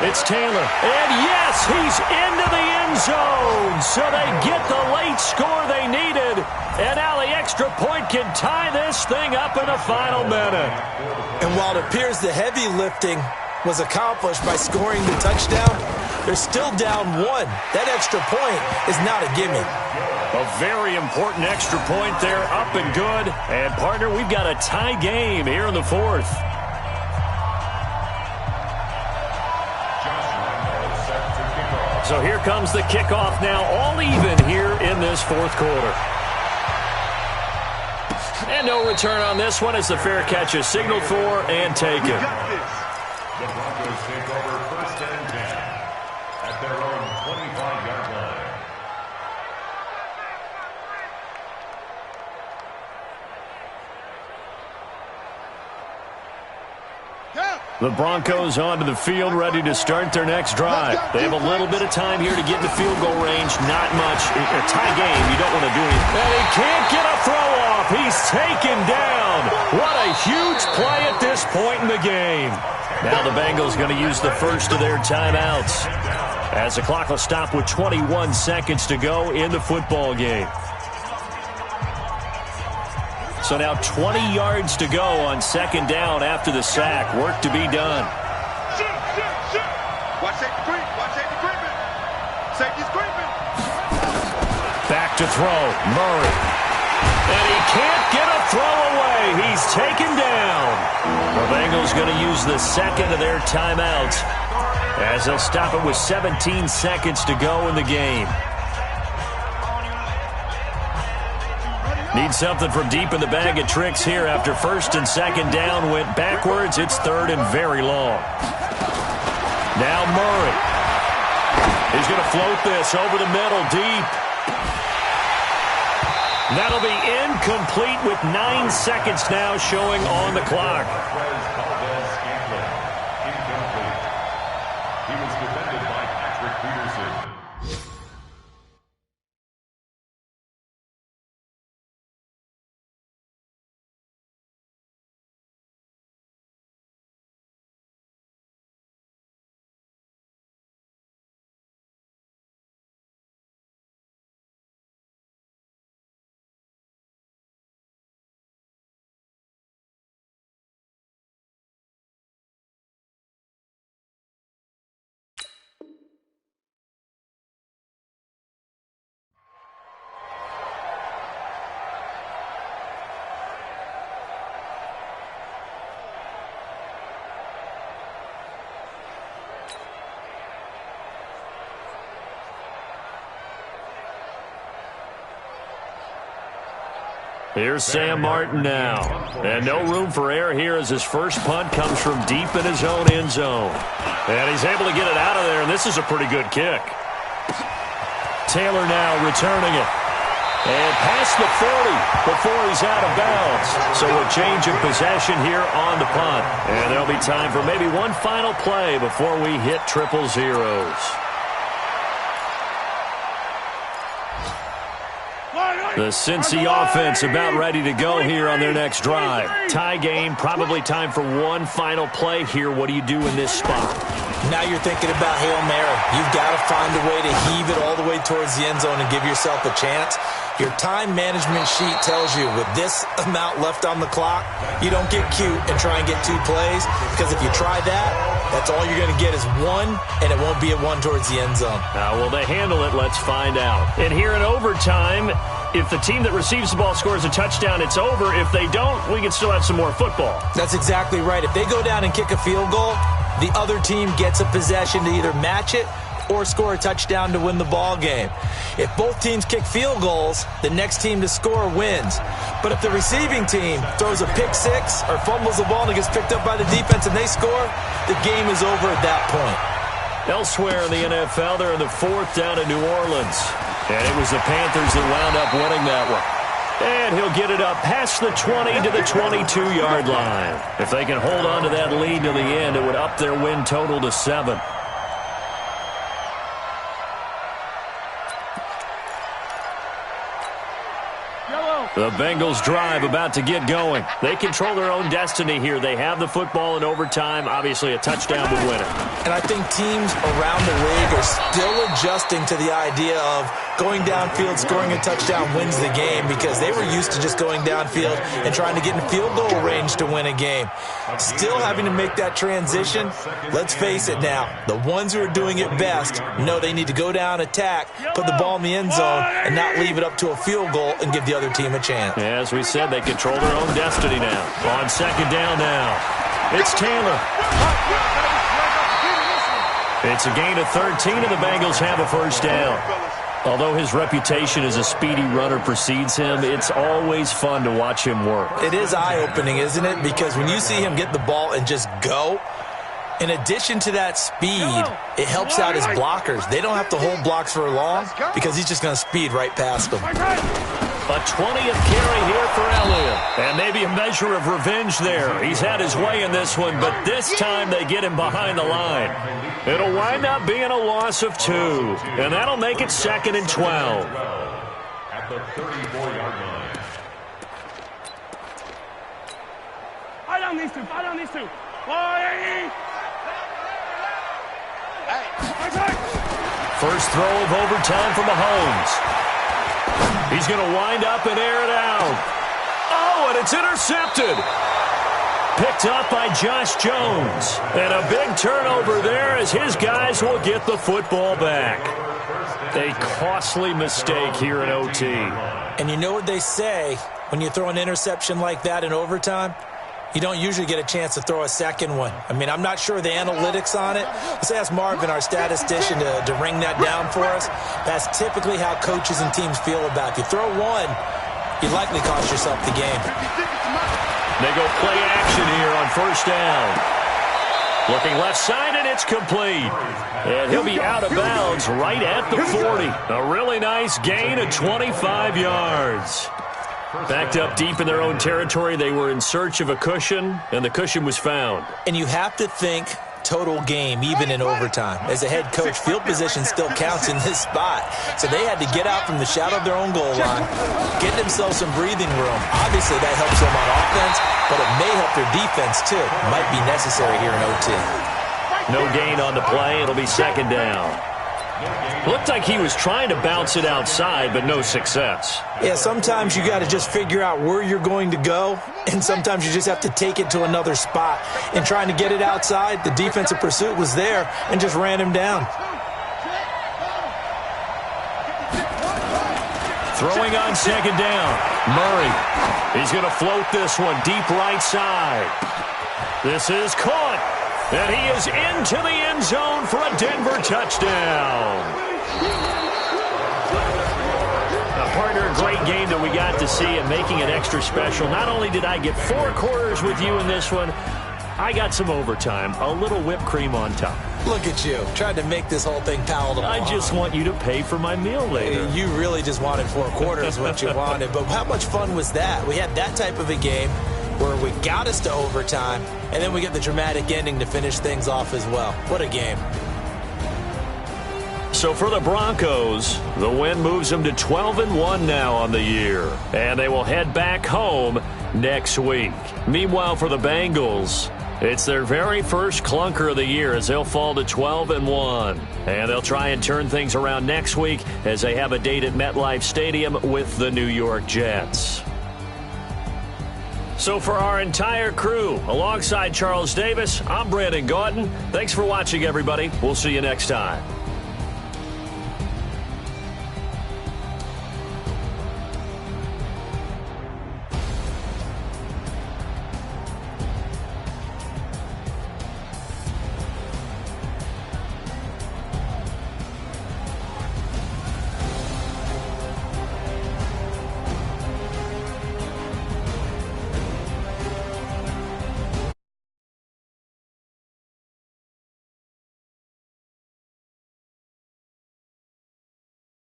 it's Taylor. And yes, he's into the end zone. So they get the late score they needed. And now the extra point can tie this thing up in the final minute. And while it appears the heavy lifting was accomplished by scoring the touchdown, they're still down 1. That extra point is not a gimme. A very important extra point there, up and good. And, partner, we've got a tie game here in the 4th. So here comes the kickoff now, all even here in this 4th quarter. And no return on this one as the fair catch is signaled for and taken. The Broncos take over 1st and 10 at their own 25-yard line. The Broncos onto the field, ready to start their next drive. They have a little bit of time here to get into field goal range. Not much. In a tie game, you don't want to do anything. And he can't get a throw off. He's taken down. What a huge play at this point in the game. Now the Bengals going to use the first of their timeouts, as the clock will stop with 21 seconds to go in the football game. So now 20 yards to go on 2nd down after the sack. Work to be done. Watch safety creep. Watch safety creeping. Safety's creeping. Back to throw. Murray. And he can't get a throw away. He's taken down. The Bengals going to use the second of their timeouts, as they'll stop it with 17 seconds to go in the game. Need something from deep in the bag of tricks here after 1st and 2nd down went backwards. It's 3rd and very long. Now Murray. He's going to float this over the middle deep. That'll be incomplete with 9 seconds now showing on the clock. Here's Sam Martin now. And no room for error here as his first punt comes from deep in his own end zone. And he's able to get it out of there, and this is a pretty good kick. Taylor now returning it. And past the 40 before he's out of bounds. So a change of possession here on the punt. And there'll be time for maybe one final play before we hit triple zeros. The Cincy offense about ready to go here on their next drive. Tie game, probably time for one final play here. What do you do in this spot? Now you're thinking about Hail Mary. You've got to find a way to heave it all the way towards the end zone and give yourself a chance. Your time management sheet tells you with this amount left on the clock, you don't get cute and try and get 2 plays, because if you try that, that's all you're going to get is 1, and it won't be a 1 towards the end zone. How will they handle it? Let's find out. And here in overtime, if the team that receives the ball scores a touchdown, it's over. If they don't, we can still have some more football. That's exactly right. If they go down and kick a field goal, the other team gets a possession to either match it or score a touchdown to win the ball game. If both teams kick field goals, the next team to score wins. But if the receiving team throws a pick six or fumbles the ball and it gets picked up by the defense and they score, the game is over at that point. Elsewhere in the NFL, they're in the 4th down in New Orleans. And it was the Panthers that wound up winning that one. And he'll get it up past the 20 to the 22-yard line. If they can hold on to that lead to the end, it would up their win total to 7. The Bengals drive about to get going. They control their own destiny here. They have the football in overtime. Obviously, a touchdown would win it. And I think teams around the league are still adjusting to the idea of going downfield, scoring a touchdown wins the game, because they were used to just going downfield and trying to get in field goal range to win a game. Still having to make that transition. Let's face it now, the ones who are doing it best know they need to go down, attack, put the ball in the end zone, and not leave it up to a field goal and give the other team a chance. As we said, they control their own destiny now. On 2nd down now, it's Taylor. It's a gain of 13, and the Bengals have a first down. Although his reputation as a speedy runner precedes him, it's always fun to watch him work. It is eye-opening, isn't it? Because when you see him get the ball and just go, in addition to that speed, it helps out his blockers. They don't have to hold blocks for long because he's just going to speed right past them. A 20th carry here for Elliott. And maybe a measure of revenge there. He's had his way in this one, but this time they get him behind the line. It'll wind up being a loss of 2. And that'll make it 2nd and 12. At the 34-yard line. Fight on these two. Fight on these two. First throw of overtime for Mahomes. He's going to wind up and air it out. Oh, and it's intercepted. Picked up by Josh Jones. And a big turnover there as his guys will get the football back. A costly mistake here in OT. And you know what they say when you throw an interception like that in overtime? You don't usually get a chance to throw a second one. I mean, I'm not sure of the analytics on it. Let's ask Marvin, our statistician, to ring that down for us. That's typically how coaches and teams feel about it. If you throw one, you likely cost yourself the game. They go play action here on first down. Looking left side, and it's complete. And he'll be out of bounds right at the 40. A really nice gain of 25 yards. Backed up deep in their own territory, they were in search of a cushion, and the cushion was found. And you have to think total game, even in overtime. As a head coach, field position still counts in this spot. So they had to get out from the shadow of their own goal line, get themselves some breathing room. Obviously, that helps them on offense, but it may help their defense, too. Might be necessary here in OT. No gain on the play. It'll be 2nd down. Looked like he was trying to bounce it outside, but no success. Yeah, sometimes you got to just figure out where you're going to go, and sometimes you just have to take it to another spot. And trying to get it outside, the defensive pursuit was there and just ran him down. Throwing on 2nd down, Murray. He's going to float this one deep right side. This is caught. And he is into the end zone for a Denver touchdown. A partner, a great game that we got to see and making it extra special. Not only did I get 4 quarters with you in this one, I got some overtime, a little whipped cream on top. Look at you, trying to make this whole thing palatable. I just want you to pay for my meal later. You really just wanted 4 quarters, what you wanted. But how much fun was that? We had that type of a game where we got us to overtime, and then we get the dramatic ending to finish things off as well. What a game. So for the Broncos, the win moves them to 12-1 now on the year. And they will head back home next week. Meanwhile, for the Bengals, it's their very first clunker of the year as they'll fall to 12-1. And they'll try and turn things around next week as they have a date at MetLife Stadium with the New York Jets. So for our entire crew, alongside Charles Davis, I'm Brandon Gaudin. Thanks for watching, everybody. We'll see you next time.